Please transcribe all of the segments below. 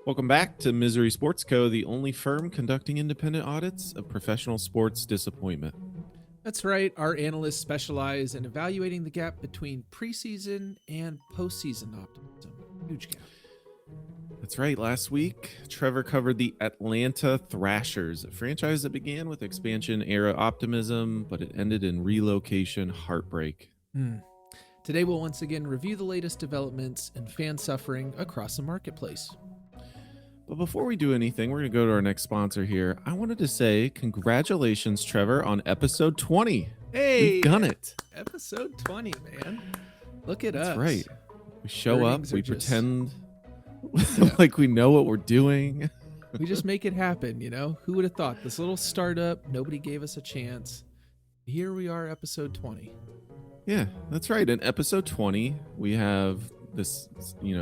Welcome back to Misery Sports Co., the only firm conducting independent audits of professional sports disappointment. That's right. Our analysts specialize in evaluating the gap between preseason and postseason optimism. Huge gap. That's right. Last week, Trevor covered the Atlanta Thrashers, a franchise that began with expansion era optimism, but it ended in relocation heartbreak. Today, we'll once again review the latest developments and fan suffering across the marketplace. But before we do anything, we're going to go to our next sponsor here. I wanted to say congratulations, Trevor, on episode 20. Hey, we've done it. Episode 20, man. Look at us. That's right. We show Earnings up, we just- pretend like we know what we're doing. We just make it happen, you know? Who would have thought? This little startup, nobody gave us a chance. Here we are, episode 20. Yeah, that's right. In episode 20, we have this,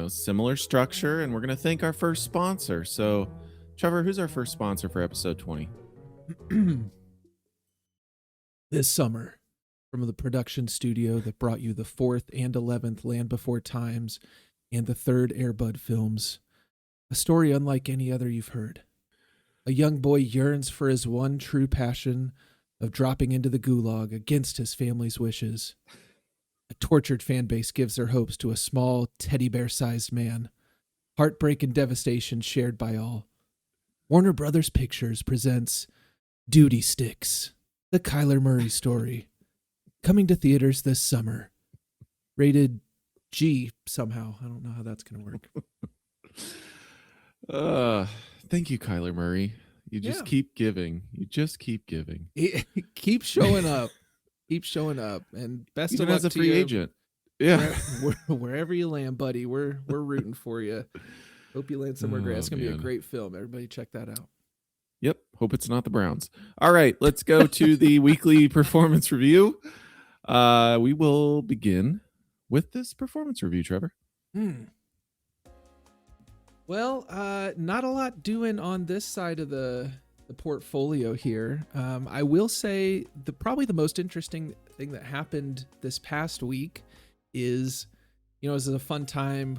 similar structure, and we're going to thank our first sponsor. So, Trevor, who's our first sponsor for episode 20? This summer, from the production studio that brought you the 4th and 11th Land Before Times and the 3rd Air Bud films, a story unlike any other you've heard. A young boy yearns for his one true passion of dropping into the gulag against his family's wishes. A tortured fan base gives their hopes to a small, teddy bear-sized man. Heartbreak and devastation shared by all. Warner Brothers Pictures presents Duty Sticks, the Kyler Murray story. Coming to theaters this summer. Rated G somehow. I don't know how that's going to work. Thank you, Kyler Murray. You just keep giving. Keep showing up. Keep showing up, and best Even of luck as a to free you. agent. Yeah. Wherever you land, buddy, we're rooting for you. Hope you land somewhere great. It's gonna be a great film. Everybody, check that out. Yep. Hope it's not the Browns. All right, let's go to the weekly performance review. We will begin with this performance review, Trevor. Well, not a lot doing on this side of the portfolio here. I will say probably the most interesting thing that happened this past week is, this is a fun time.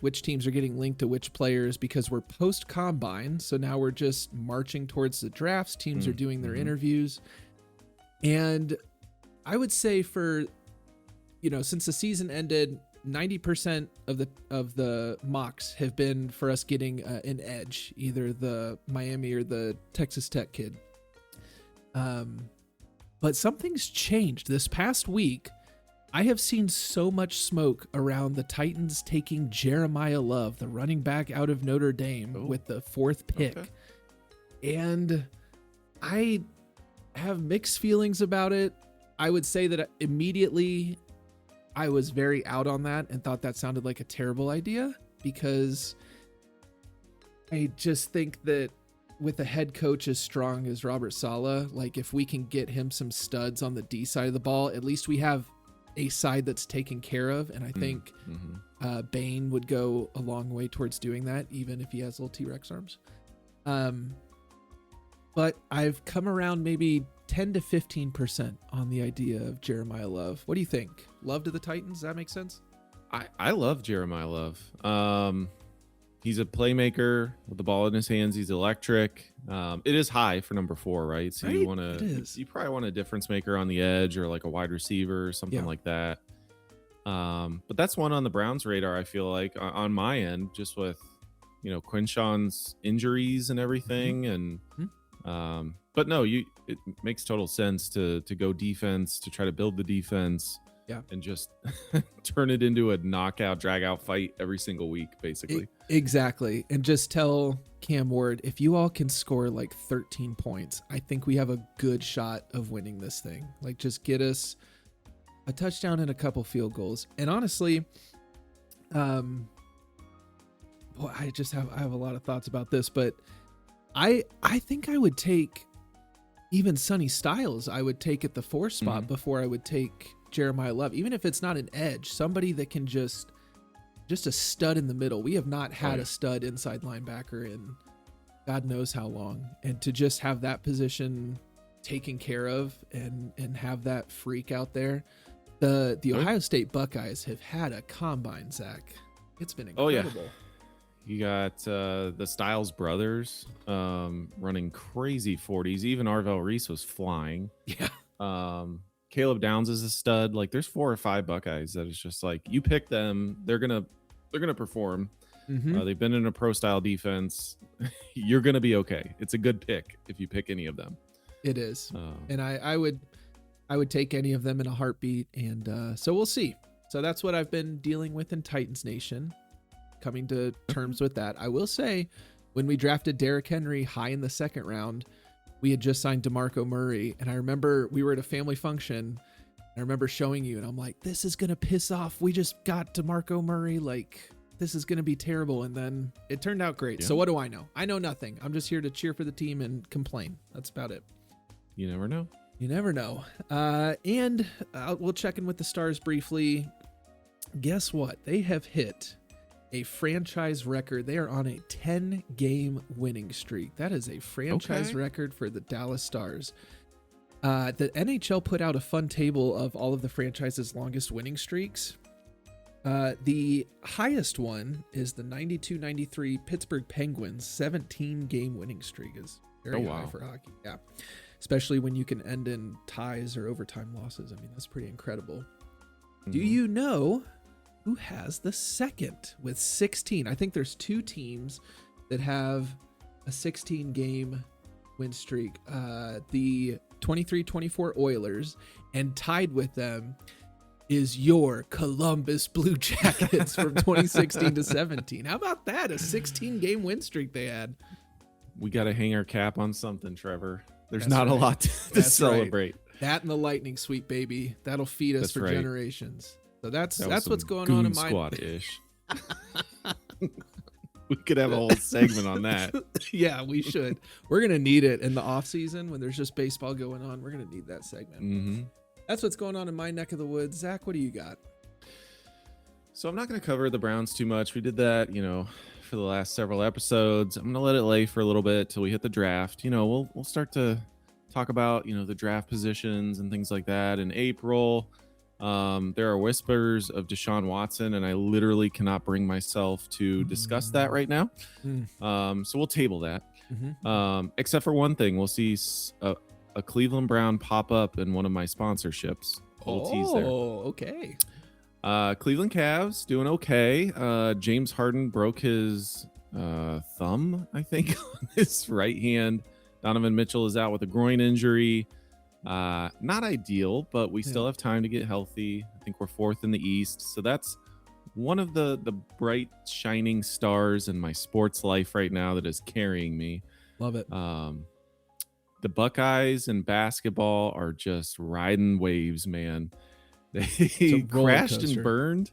Which teams are getting linked to which players, because we're post combine. So now we're just marching towards the drafts. Teams are doing their interviews. And I would say since the season ended, 90% of the mocks have been for us getting an edge, either the Miami or the Texas Tech kid. But something's changed. This past week, I have seen so much smoke around the Titans taking Jeremiah Love, the running back out of Notre Dame, with the 4th pick. Okay. And I have mixed feelings about it. I would say that immediately I was very out on that and thought that sounded like a terrible idea, because I just think that with a head coach as strong as Robert Saleh, like if we can get him some studs on the D side of the ball, at least we have a side that's taken care of. And I think Bain would go a long way towards doing that, even if he has little T-Rex arms. But I've come around maybe 10 to 15% on the idea of Jeremiah Love. What do you think? Love to the Titans? Does that make sense? I love Jeremiah Love. He's a playmaker with the ball in his hands. He's electric. It is high for number 4, right? So you probably want a difference maker on the edge, or like a wide receiver or something like that. But that's one on the Browns' radar, I feel like, on my end, just with Quinshon's injuries and everything. And but no, it makes total sense to go defense, to try to build the defense. Yeah. And just turn it into a knockout, drag out fight every single week, basically. Exactly. And just tell Cam Ward, if you all can score like 13 points, I think we have a good shot of winning this thing. Like, just get us a touchdown and a couple field goals. And honestly, I have a lot of thoughts about this, but I think I would take even Sonny Styles. I would take at the 4 spot before I would take Jeremiah Love, even if it's not an edge, somebody that can just a stud in the middle. We have not had a stud inside linebacker in God knows how long, and to just have that position taken care of and have that freak out there. The Ohio State Buckeyes have had a combine, Zach. It's been incredible. You got the Styles brothers running crazy 40s. Even Arvel Reese was flying. Yeah. Caleb Downs is a stud. Like there's 4 or 5 Buckeyes that is just like you pick them, they're gonna perform. They've been in a pro style defense. You're gonna be okay. It's a good pick if you pick any of them. It is, and I would take any of them in a heartbeat. And so we'll see. So that's what I've been dealing with in Titans Nation, coming to terms with that. I will say, when we drafted Derrick Henry high in the second round, we had just signed DeMarco Murray, and I remember we were at a family function. I remember showing you, and I'm like, this is gonna piss off. We just got DeMarco Murray, like this is gonna be terrible, and then it turned out great. Yeah. So what do I know? I know nothing. I'm just here to cheer for the team and complain. That's about it. You never know. You never know. And we'll check in with the Stars briefly. Guess what? They have hit a franchise record. They are on a 10-game winning streak. That is a franchise record for the Dallas Stars. The NHL put out a fun table of all of the franchise's longest winning streaks. The highest one is the 92-93 Pittsburgh Penguins 17-game winning streak. Is very high for hockey. Yeah. Especially when you can end in ties or overtime losses. I mean, that's pretty incredible. Do you know who has the second with 16? I think there's 2 teams that have a 16-game win streak. The 23-24 Oilers, and tied with them is your Columbus Blue Jackets from 2016 to 17. How about that? A 16-game win streak they had. We got to hang our cap on something, Trevor. There's not a lot to celebrate. Right. That and the lightning sweep, baby. That'll feed us for generations. So that's what's going on in my squad-ish. We could have a whole segment on that. Yeah, we should. We're gonna need it in the off season when there's just baseball going on. We're gonna need that segment. That's what's going on in my neck of the woods. Zach, what do you got? So I'm not gonna cover the Browns too much. We did that, for the last several episodes. I'm gonna let it lay for a little bit till we hit the draft. We'll start to talk about the draft positions and things like that in April. There are whispers of Deshaun Watson, and I literally cannot bring myself to discuss that right now. So we'll table that. Except for one thing, we'll see a Cleveland Brown pop up in one of my sponsorships. Tease there. Okay. Cleveland Cavs doing okay. James Harden broke his thumb, I think, on his right hand. Donovan Mitchell is out with a groin injury. Not ideal, but we still have time to get healthy. I think we're 4th in the East. So that's one of the bright, shining stars in my sports life right now that is carrying me. Love it. The Buckeyes in basketball are just riding waves, man. They crashed and burned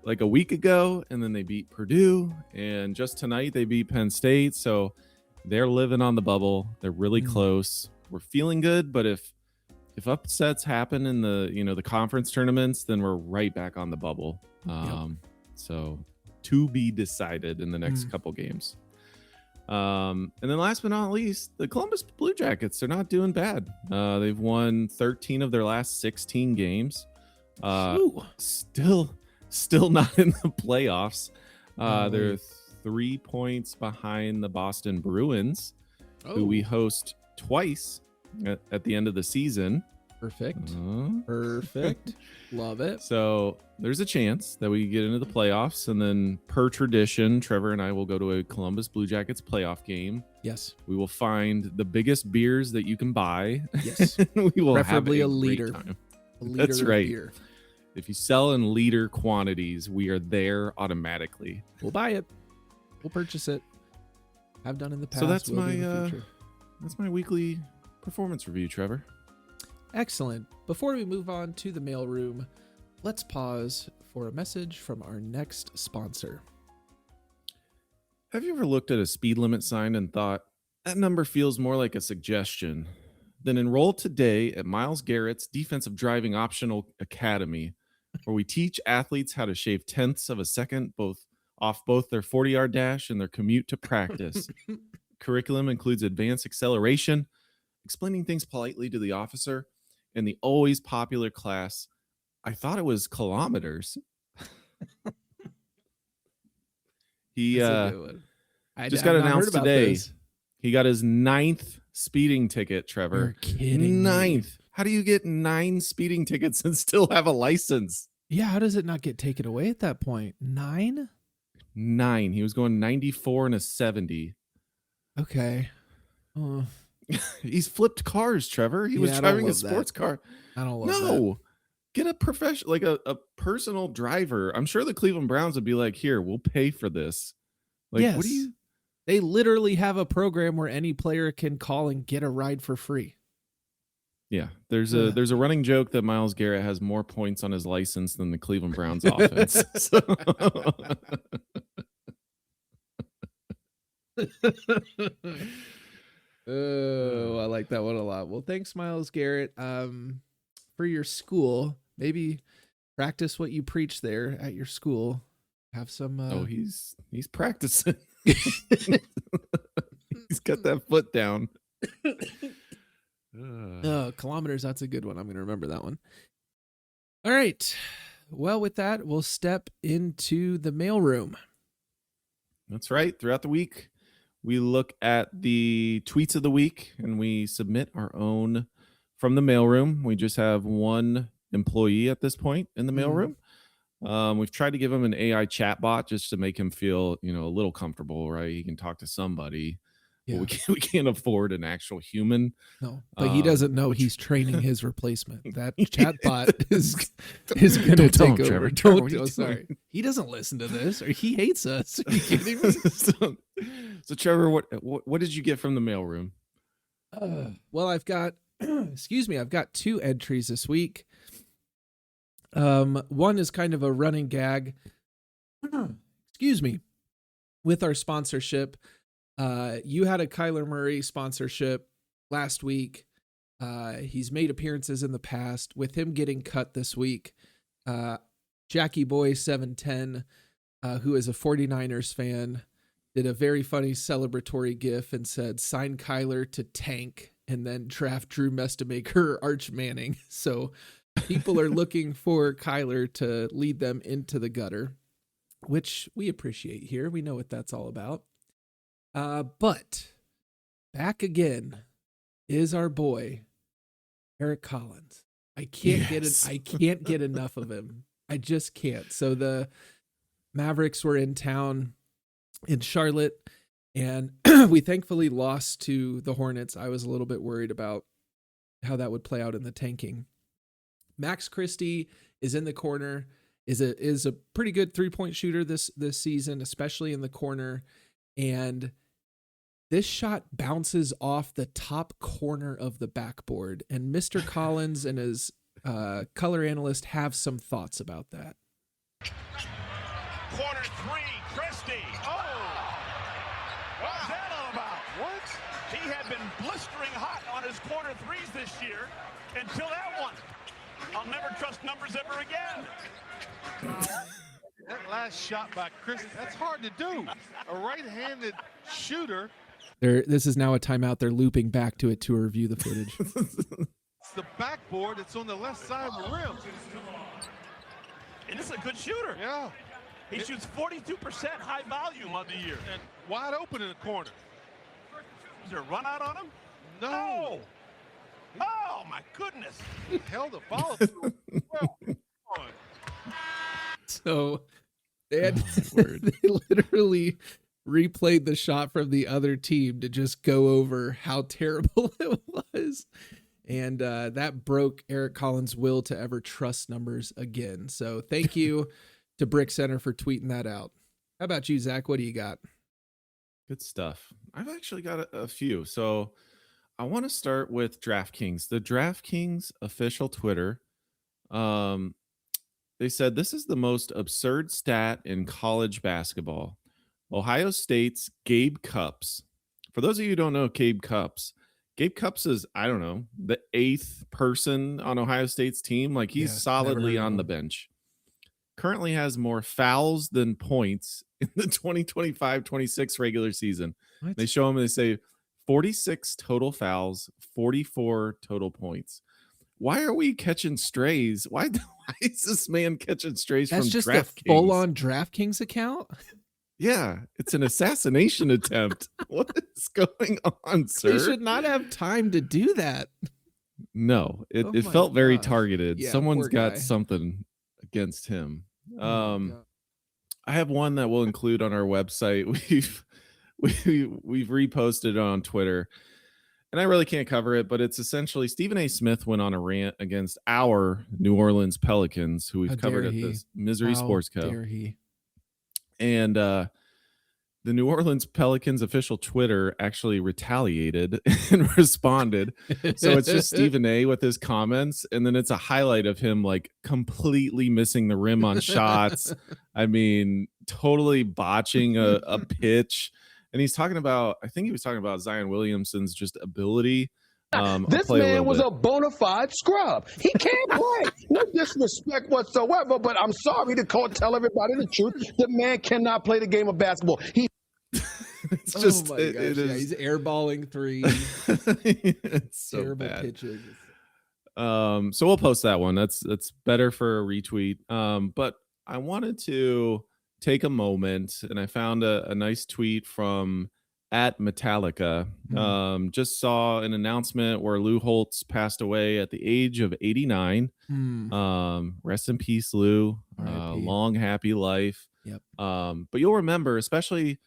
like a week ago, and then they beat Purdue, and just tonight they beat Penn State. So they're living on the bubble. They're really close. We're feeling good, but if upsets happen in the conference tournaments, then we're right back on the bubble. So to be decided in the next couple games. And then last but not least, the Columbus Blue Jackets, they're not doing bad. They've won 13 of their last 16 games. Still not in the playoffs. They're 3 points behind the Boston Bruins, who we host twice at the end of the season. Perfect. Love it. So there's a chance that we get into the playoffs, and then per tradition, Trevor and I will go to a Columbus Blue Jackets playoff game. Yes. We will find the biggest beers that you can buy. Yes. We will preferably have a liter. Time. A liter. That's right. Of beer. If you sell in liter quantities, we are there automatically. We'll buy it. We'll purchase it. I've done in the past. So that's my weekly performance review, Trevor. Excellent. Before we move on to the mailroom, let's pause for a message from our next sponsor. Have you ever looked at a speed limit sign and thought, that number feels more like a suggestion? Then enroll today at Miles Garrett's Defensive Driving Optional Academy, where we teach athletes how to shave tenths of a second off both their 40-yard dash and their commute to practice. Curriculum includes advanced acceleration, explaining things politely to the officer, and the always popular class, I thought it was kilometers. He That's a good one. just got announced today. This. He got his 9th speeding ticket, Trevor. You're kidding 9th. me. How do you get 9 speeding tickets and still have a license? Yeah, how does it not get taken away at that point? 9? 9. He was going 94 and a 70. Okay. He's flipped cars, Trevor. He was driving a sports car. I don't love that. Get a professional, like a personal driver. I'm sure the Cleveland Browns would be like, here, we'll pay for this. Like, yes. What do you? They literally have a program where any player can call and get a ride for free. Yeah, there's a running joke that Myles Garrett has more points on his license than the Cleveland Browns offense. Oh, I like that one a lot. Well, thanks, Myles Garrett, for your school. Maybe practice what you preach there at your school. Have some. He's practicing. He's got that foot down. Kilometers. That's a good one. I'm going to remember that one. All right. Well, with that, we'll step into the mailroom. That's right. Throughout the week, we look at the tweets of the week and we submit our own from the mailroom. We just have one employee at this point in the mailroom. We've tried to give him an AI chatbot just to make him feel, a little comfortable, right? He can talk to somebody. Yeah. We can't afford an actual human. No, but he doesn't know he's training his replacement. That chatbot is going to take over. Trevor, sorry. He doesn't listen to this, or he hates us. Are you kidding me? So Trevor, what did you get from the mailroom? Well, I've got, I've got 2 entries this week. One is kind of a running gag. With our sponsorship. You had a Kyler Murray sponsorship last week. He's made appearances in the past. With him getting cut this week, Jackie Boy 710, who is a 49ers fan, did a very funny celebratory gif and said, sign Kyler to tank and then draft Drew Mestamaker Arch Manning. So people are looking for Kyler to lead them into the gutter, which we appreciate here. We know what that's all about. But back again is our boy, Eric Collins. I can't get enough of him. I just can't. So the Mavericks were in town in Charlotte, and we thankfully lost to the Hornets. I was a little bit worried about how that would play out in the tanking. Max Christie is in the corner, is a pretty good 3-point shooter this season, especially in the corner. And this shot bounces off the top corner of the backboard, and Mr. Collins and his color analyst have some thoughts about that. Corner 3, Christie. Oh! What's that all about? What? He had been blistering hot on his corner 3s this year until that one. I'll never trust numbers ever again. That last shot by Christie, that's hard to do. A right-handed shooter. This is now a timeout. They're looping back to it to review the footage. It's the backboard that's on the left side of the rim. And this is a good shooter. Yeah. He shoots 42% high volume on the year. And wide open in the corner. Is there a run out on him? No. Oh, my goodness. He held a follow through. Well, so they literally replayed the shot from the other team to just go over how terrible it was. And that broke Eric Collins' will to ever trust numbers again. So thank you to Brick Center for tweeting that out. How about you, Zach? What do you got? Good stuff. I've actually got a few. So I want to start with DraftKings. The DraftKings official Twitter. They said this is the most absurd stat in college basketball. Ohio State's Gabe Cupps. For those of you who don't know Gabe Cupps is, I don't know, the 8th person on Ohio State's team. Like he's solidly on the bench. Currently has more fouls than points in the 2025-26 regular season. What? They show him and they say 46 total fouls, 44 total points. Why are we catching strays? Why is this man catching strays from DraftKings? That's just a full-on DraftKings account? Yeah, it's an assassination attempt. What is going on, sir? They should not have time to do that. No, it Oh it my felt very gosh. targeted. Yeah, Someone's poor got guy. something against him. Oh my God. I have one that we'll include on our website. We've reposted it on Twitter, and I really can't cover it, but it's essentially Stephen A. Smith went on a rant against our New Orleans Pelicans, who How we've covered dare at he? this Misery How Sports Co. dare he? And the New Orleans Pelicans official Twitter actually retaliated and responded. So it's just Stephen A with his comments, and then it's a highlight of him like completely missing the rim on shots. I mean, totally botching a pitch. And he's talking about, I think he was talking about Zion Williamson's just ability. This man was a bona fide scrub. He can't play. No disrespect whatsoever, but I'm sorry to tell everybody the truth. The man cannot play the game of basketball. It's just, oh my gosh, it is. He's airballing threes. It's so terrible bad. pitches. So we'll post that one. That's better for a retweet. But I wanted to take a moment, and I found a nice tweet from @Metallica. Just saw an announcement where Lou Holtz passed away at the age of 89. Rest in peace, Lou. Long, happy life. Yep. But you'll remember, especially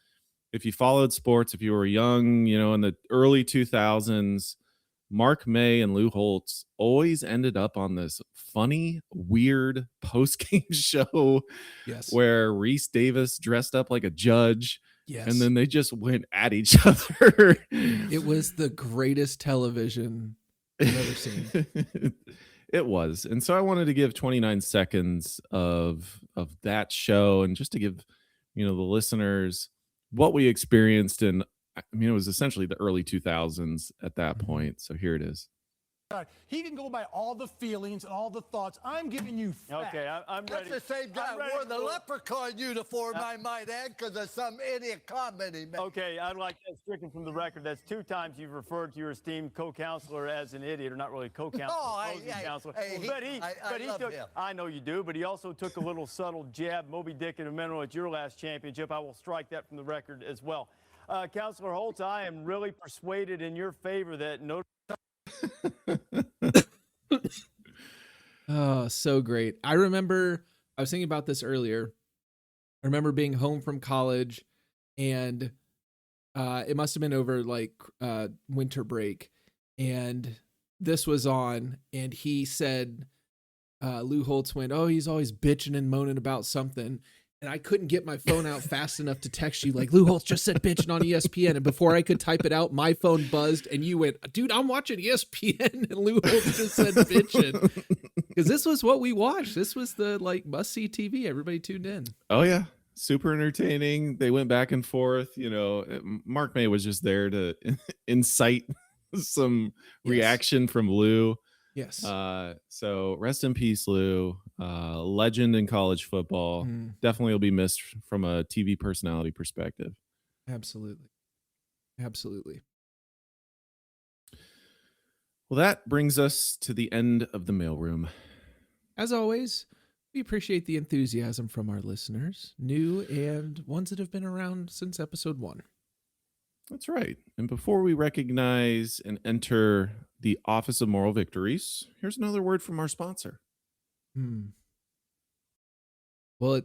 if you followed sports, if you were young, in the early 2000s, Mark May and Lou Holtz always ended up on this funny, weird post-game show where Reese Davis dressed up like a judge. Yes. And then they just went at each other. It was the greatest television I've ever seen. It was. And so I wanted to give 29 seconds of that show, and just to give, the listeners what we experienced in, it was essentially the early 2000s at that point. So here it is. He can go by all the feelings and all the thoughts. I'm giving you facts. Okay, I'm ready. That's the same guy wore the leprechaun uniform, I might add, because of some idiot comment he made. Okay, I'd like that stricken from the record. That's 2 times you've referred to your esteemed co-counselor as an idiot, or not really co-counselor, counselor. I know you do, but he also took a little subtle jab, Moby Dick and a minnow at your last championship. I will strike that from the record as well. Counselor Holtz, I am really persuaded in your favor that no. Oh, so great. I was thinking about this earlier. I remember being home from college, and it must have been over like winter break, and this was on, and he said, Lou Holtz went, "Oh, he's always bitching and moaning about something." And I couldn't get my phone out fast enough to text you like, Lou Holtz just said bitching on ESPN. And before I could type it out, my phone buzzed and you went, dude, I'm watching ESPN. And Lou Holtz just said bitching. Because this was what we watched. This was the must-see TV. Everybody tuned in. Oh, yeah. Super entertaining. They went back and forth. Mark May was just there to incite some reaction from Lou. Yes. So rest in peace, Lou. Legend in college football. Definitely will be missed from a TV personality perspective. Absolutely. Absolutely. Well, that brings us to the end of the mailroom. As always, we appreciate the enthusiasm from our listeners, new and ones that have been around since episode 1. That's right. And before we recognize and enter the Office of Moral Victories, here's another word from our sponsor. Well,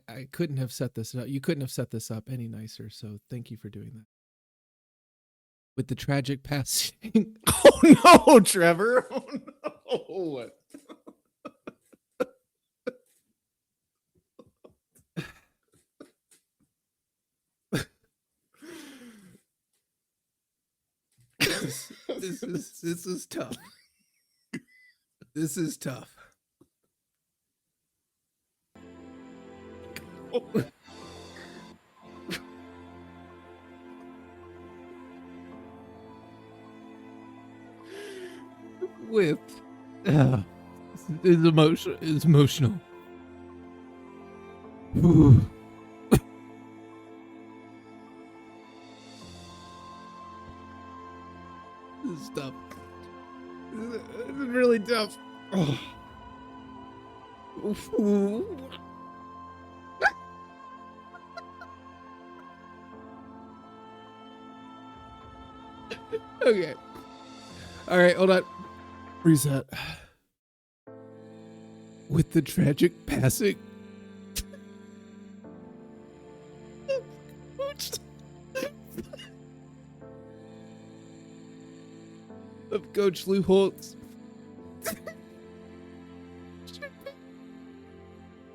I couldn't have set this up. You couldn't have set this up any nicer. So thank you for doing that. With the tragic passing. Oh no, Trevor. Oh no. This is tough. This is tough. With it's emotional. This is tough. This is really tough. Oh. Okay. All right, hold on. Reset. With the tragic passing of Coach Lou Holtz,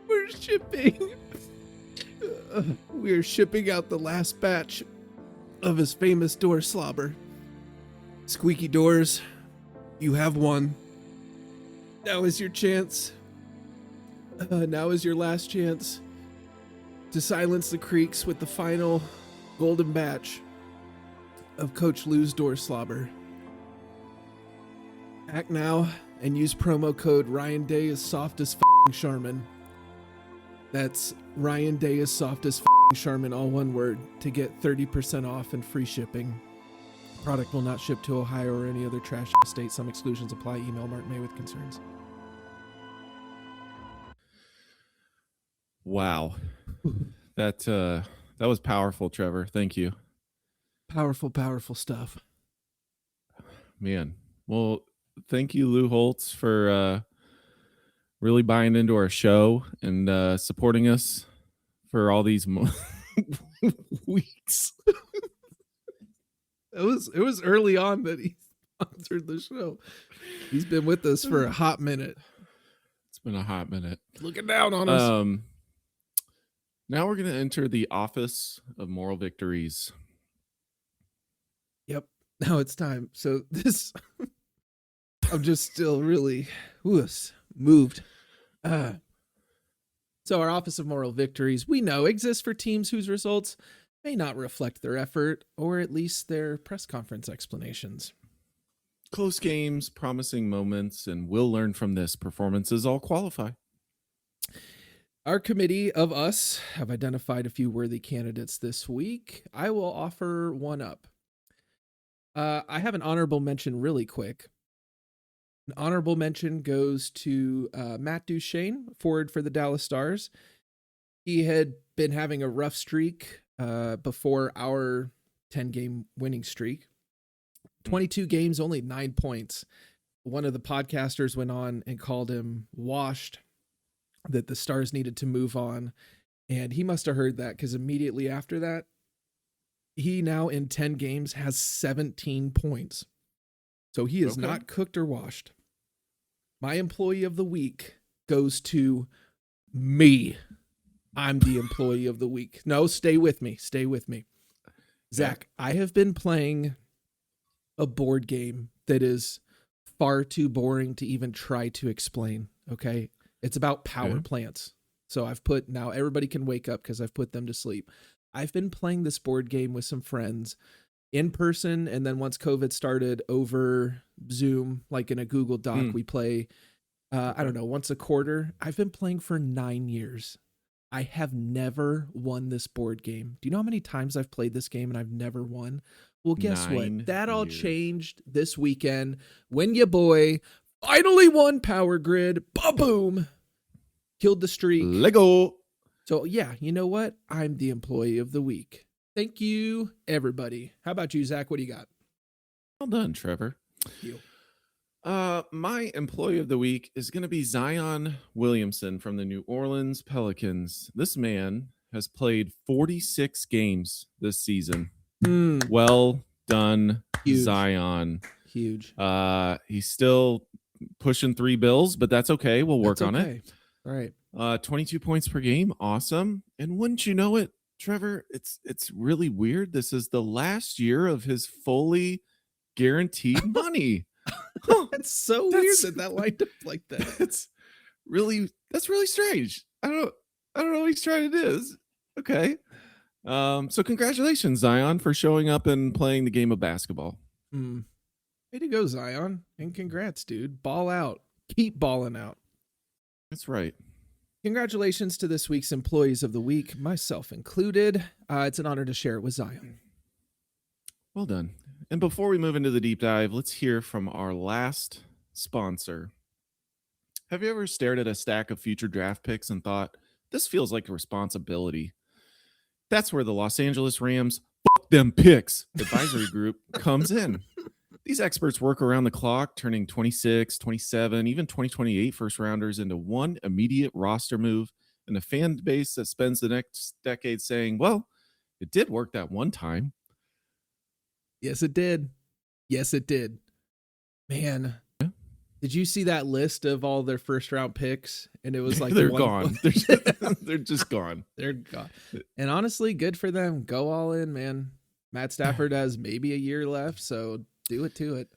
we're shipping out the last batch of his famous door slobber. Squeaky doors, you have won. Now is your chance. Now is your last chance to silence the creaks with the final golden batch of Coach Lou's door slobber. Act now and use promo code Ryan Day is soft as Charmin. That's Ryan Day is soft as Charmin, all one word, to get 30% off and free shipping. Product will not ship to Ohio or any other trash state. Some exclusions apply. Email Mark May with concerns. Wow. That was powerful, Trevor. Thank you. Powerful stuff. Man. Well, thank you, Lou Holtz, for really buying into our show and supporting us for all these weeks. It was early on that he sponsored the show. He's been with us for a hot minute. It's been a hot minute. Looking down on us. Now we're going to enter the Office of Moral Victories. Yep. Now it's time. So this, I'm just still really moved. So our Office of Moral Victories, we know, exists for teams whose results may not reflect their effort or at least their press conference explanations. Close games, promising moments, and we'll learn from this. Performances all qualify. Our committee of us have identified a few worthy candidates this week. I will offer one up. I have an honorable mention really quick. An honorable mention goes to Matt Duchene, forward for the Dallas Stars. He had been having a rough streak before our 10-game winning streak. 22 games, only 9 points. One of the podcasters went on and called him washed, that the Stars needed to move on. And he must have heard that, because immediately after that, he now in 10 games has 17 points. So he is not cooked or washed. My employee of the week goes to me. I'm the employee of the week. No, stay with me. Stay with me. Zach, I have been playing a board game that is far too boring to even try to explain. Okay. It's about power plants. So now everybody can wake up because I've put them to sleep. I've been playing this board game with some friends in person. And then once COVID started, over Zoom, like in a Google Doc, we play, I don't know, once a quarter. I've been playing for 9 years. I have never won this board game. Do you know how many times I've played this game and I've never won? Well, guess what? That all changed this weekend when your boy finally won Power Grid. Ba-boom! Killed the streak. Lego. So, yeah, you know what? I'm the employee of the week. Thank you, everybody. How about you, Zach? What do you got? Well done, Trevor. Thank you. My employee of the week is going to be Zion Williamson from the New Orleans Pelicans. This man has played 46 games this season. Well done, Huge. Zion. Huge. He's still pushing 3 bills, but that's okay. We'll work on it. All right. 22 points per game. Awesome. And wouldn't you know it, Trevor, it's really weird. This is the last year of his fully guaranteed money. That's so weird that lined up like that. That's really strange. I don't know what he's trying to do. Okay. So congratulations, Zion, for showing up and playing the game of basketball. Way to go, Zion. And congrats, dude. Ball out. Keep balling out. That's right. Congratulations to this week's employees of the week, myself included. It's an honor to share it with Zion. Well done. And before we move into the deep dive, let's hear from our last sponsor. Have you ever stared at a stack of future draft picks and thought, this feels like a responsibility? That's where the Los Angeles Rams them picks advisory group comes in. These experts work around the clock, turning 26, 27, even 2028 first rounders into one immediate roster move, and a fan base that spends the next decade saying, well, it did work that one time. Yes, it did. Yes, it did. Man, did you see that list of all their first round picks? And it was like they're gone. They're just gone. They're gone. And honestly, good for them. Go all in, man. Matt Stafford has maybe a year left, so do it to it.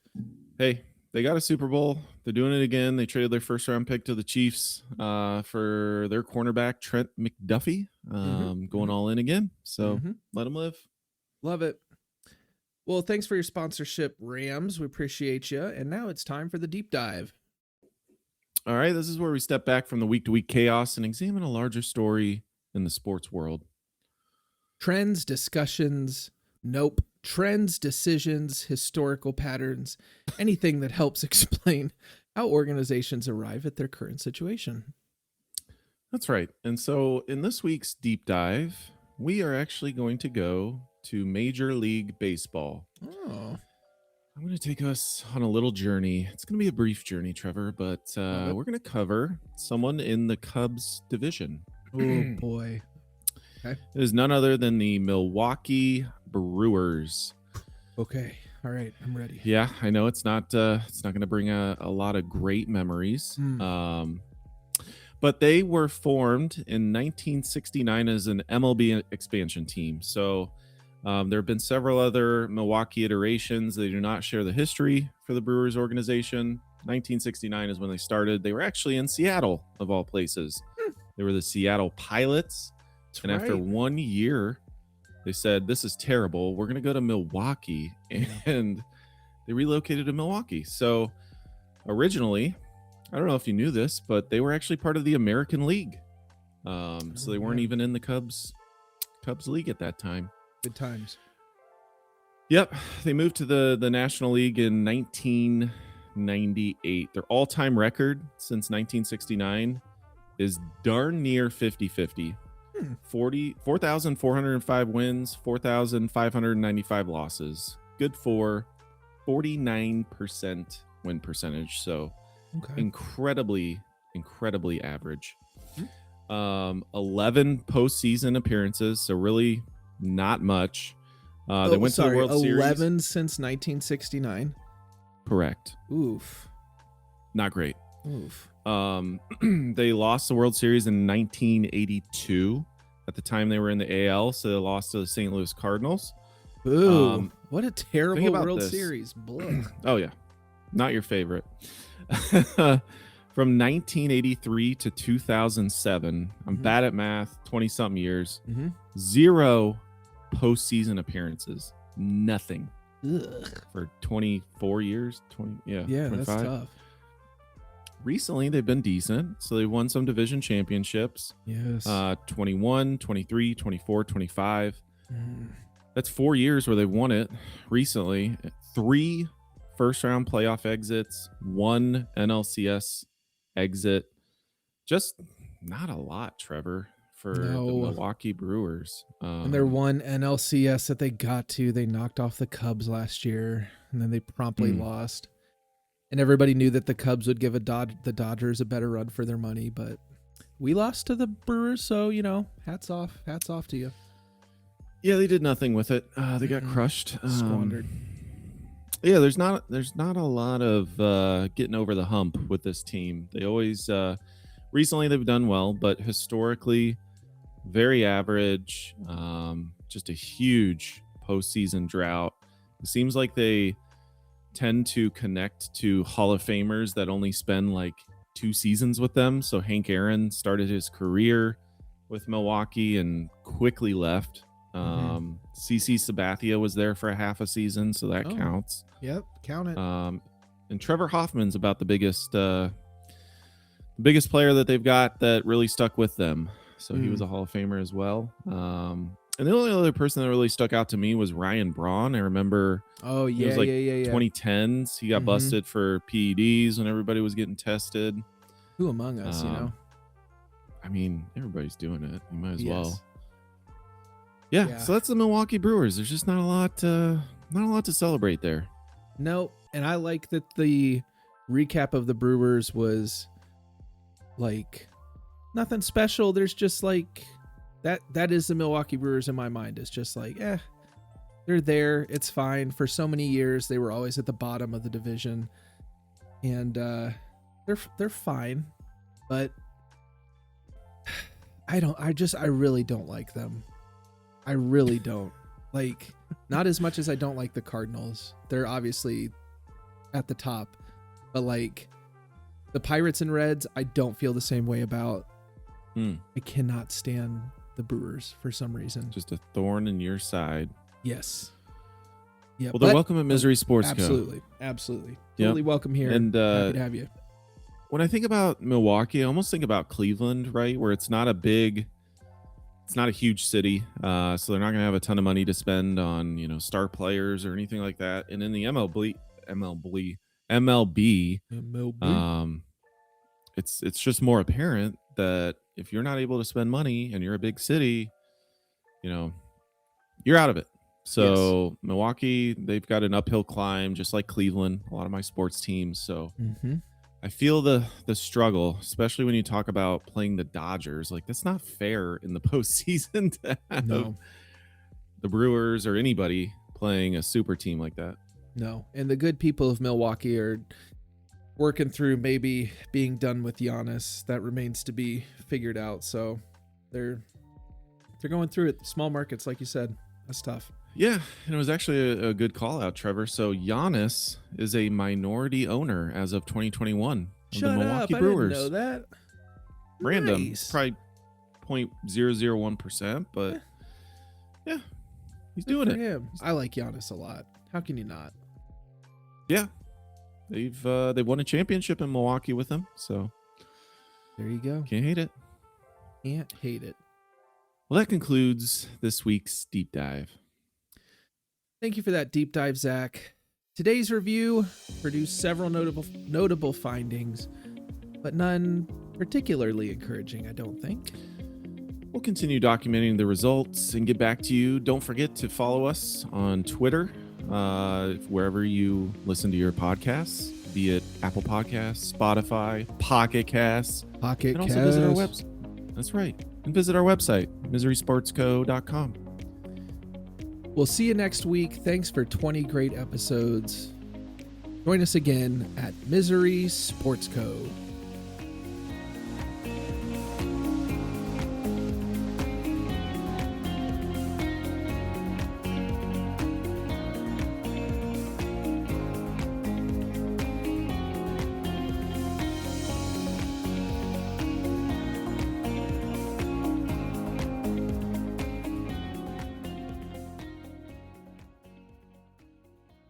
Hey, they got a Super Bowl. They're doing it again. They traded their first round pick to the Chiefs for their cornerback, Trent McDuffie, going all in again. So let them live. Love it. Well, thanks for your sponsorship, Rams. We appreciate you. And now it's time for the deep dive. All right. This is where we step back from the week-to-week chaos and examine a larger story in the sports world. Trends, discussions, trends, decisions, historical patterns, anything that helps explain how organizations arrive at their current situation. That's right. And so in this week's deep dive, we are actually going to go to Major League Baseball. Oh. I'm going to take us on a little journey. It's going to be a brief journey, Trevor, but we're going to cover someone in the Cubs division. Oh, boy. Okay. It is none other than the Milwaukee Brewers. Okay. All right. I'm ready. Yeah, I know it's not going to bring a lot of great memories. But they were formed in 1969 as an MLB expansion team. So there have been several other Milwaukee iterations. They do not share the history for the Brewers organization. 1969 is when they started. They were actually in Seattle, of all places. They were the Seattle Pilots. That's and right. after 1 year, they said, this is terrible. We're going to go to Milwaukee. And they relocated to Milwaukee. So originally, I don't know if you knew this, but they were actually part of the American League. So they weren't even in the Cubs League at that time. Good times. Yep. They moved to the National League in 1998. Their all-time record since 1969 is darn near 50-50. 4,405 wins, 4,595 losses. Good for 49% win percentage. So incredibly average. 11 postseason appearances. So really not much. They went to the World 11 Series. 11 since 1969. Correct. Oof. Not great. Oof. They lost the World Series in 1982. At the time they were in the AL, so they lost to the St. Louis Cardinals. Ooh, what a terrible World this. Series. Oh, yeah. Not your favorite. From 1983 to 2007, I'm bad at math, 20-something years, 0 postseason appearances. Nothing. For 24 years. 25. That's tough. Recently, they've been decent. So they won some division championships. Yes. 21, 23, 24, 25. That's 4 years where they've won it recently. 3 first-round playoff exits, 1 NLCS exit. Just not a lot, Trevor, for the Milwaukee Brewers. And their one NLCS that they got to, they knocked off the Cubs last year, and then they promptly lost. And everybody knew that the Cubs would give the Dodgers a better run for their money, but we lost to the Brewers, so, hats off to you. Yeah, they did nothing with it. They got crushed. Squandered. Yeah, there's not a lot of getting over the hump with this team. They always recently they've done well, but historically very average. Just a huge postseason drought. It seems like they tend to connect to Hall of Famers that only spend like 2 seasons with them. So Hank Aaron started his career with Milwaukee and quickly left. CC Sabathia was there for a half a season, so that counts. Yep, count it. And Trevor Hoffman's about the biggest player that they've got that really stuck with them. So he was a Hall of Famer as well. And the only other person that really stuck out to me was Ryan Braun. I remember. Oh yeah, it was like 2010s. He got busted for PEDs when everybody was getting tested. Who among us, I mean, everybody's doing it. You might as well. Yeah, so that's the Milwaukee Brewers. There's just not a lot to celebrate there. No, and I like that the recap of the Brewers was like nothing special. There's just like that is the Milwaukee Brewers in my mind. It's just like, they're there. It's fine. For so many years, they were always at the bottom of the division, and they're fine. But I really don't like them. I really don't. Like, not as much as I don't like the Cardinals. They're obviously at the top. But like the Pirates and Reds, I don't feel the same way about. I cannot stand the Brewers for some reason. Just a thorn in your side. Yes. Yeah. Well, they're welcome at Misery Sports Absolutely. Co. Absolutely. Yep. Totally welcome here. And happy to have you. When I think about Milwaukee, I almost think about Cleveland, right? Where it's not a huge city. So they're not going to have a ton of money to spend on, star players or anything like that. And in the MLB, it's just more apparent that if you're not able to spend money and you're a big city, you're out of it. So yes. Milwaukee, they've got an uphill climb, just like Cleveland, a lot of my sports teams. So I feel the struggle, especially when you talk about playing the Dodgers. Like, that's not fair in the postseason to have the Brewers or anybody playing a super team like that. No, and the good people of Milwaukee are working through maybe being done with Giannis. That remains to be figured out. So they're going through it. Small markets, like you said, that's tough. Yeah, and it was actually a good call out, Trevor. So Giannis is a minority owner as of 2021 of the Milwaukee Brewers. I didn't know that. Random, Nice. probably 0.001%, but yeah, he's doing it. Him. I like Giannis a lot. How can you not? Yeah, they've won a championship in Milwaukee with him, so there you go. Can't hate it. Can't hate it. Well, that concludes this week's deep dive. Thank you for that deep dive, Zach. Today's review produced several notable findings, but none particularly encouraging, I don't think. We'll continue documenting the results and get back to you. Don't forget to follow us on Twitter, wherever you listen to your podcasts, be it Apple Podcasts, Spotify, Pocket Casts. And also visit our website. That's right. And visit our website, miserysportsco.com. We'll see you next week. Thanks for 20 great episodes. Join us again at Misery Sports Co.